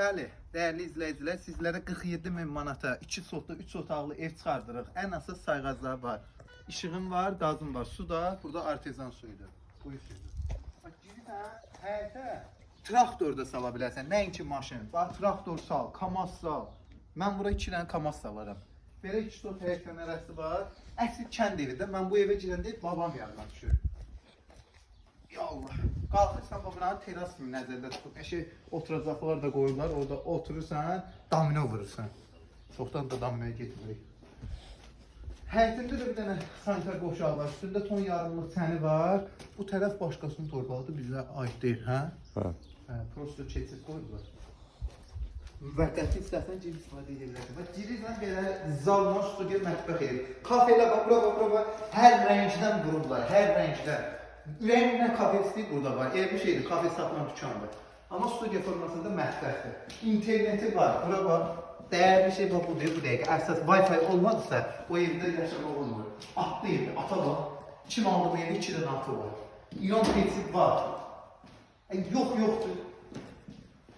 Bəli, dəyərli izləyicilər, sizlərə 47 min manata 2 sotlu, 3 otaqlı ev çıxardırıq. Ən asıl sayğaclar var. İşığım var, qazım var. Su da burada artezan suyudur. Quyu suyudur. Bax, girirsən, həyətə traktor da sala bilərsən, nəinki maşın. Bax, traktor sal, kamaz sal. Mən bura 2 dənə kamaz salaram. Belə 2 sot həyət kənarəsi var. Əsl kənd evidir. Mən bu evə girəndə babam yanına düşür. Ya Allah. Qalxırsan buranın teras kimi nəzərdə tutub. Oturacaqlar da qoyurlar. Orada oturursan, domino vurursan. Çoxdan da dominoya getmirik. Həyətində də bir dənə sanitar qoşağı var. Üstündə ton yarımlıq çəni var. Bu tərəf başqasının torbalıdır. Bizə aid deyil, hə? Hə. Prosto keçib qoyurlar. Müvəqqəti istəsən gir istifadə edirlər. Bax, girirsən belə zalma, studiya, mətbəx edir. Kafelə bax, bura. Hər rəngdən vururlar, hər rəngdən. Ürəyindən kafe istəyir burada var. Ev bir şeydir, kafe satma dükandır. Amma studiya formasında mətbəxdir. İnterneti var, bura bax. Dəyərli şey bax budur, bu dəqiqə. Əsas Wi-Fi olmadısa, o evdə yaşamaq olmur. Atlı evdir, ata var. Kim aldı bu evdə? 2 dənə atı var. İran peçi var. Yoxdur.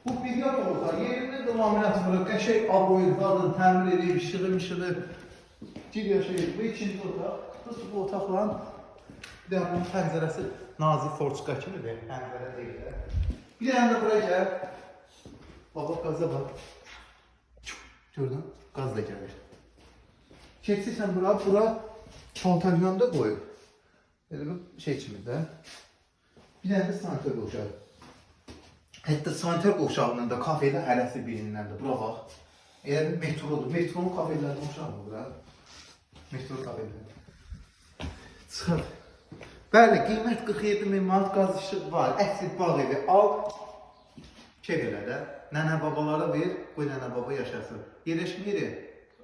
Bu bir yer olsa, yerində də laminat vurur, qəşək aboyur, qadın təmir edir, işığı. Gir yaşayır. Bu ikinci otaq. Bu otaqların bir də bunun pəncərəsi nazik forçuqa kimidir, pəncərə deyil də. Bir dənə də buraya gəl. Baba, qaza bax. Gördün, qaz da gəlir. Keçirsən bura paltaryan da qoyur. Elə bir şey kimi də. Bir dənə də sanitar qoşağı. Hətta sanitar qoşağının da kafelə hərəsi birindən də. Bura bax. Elə bir metrodur. Metronun kafelərini qoşaq mı bura? Metro kafelərini. Çıxar. Bəli, qiymət 47 min manat, qaz işıq var. Əsl bağ evi al. Keyf elə də. Nənə babalara ver, qoy nənə baba yaşasın. Yerləşmə yeri.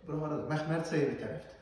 Bura haradır? Məxmər çayı bir tərəfdir.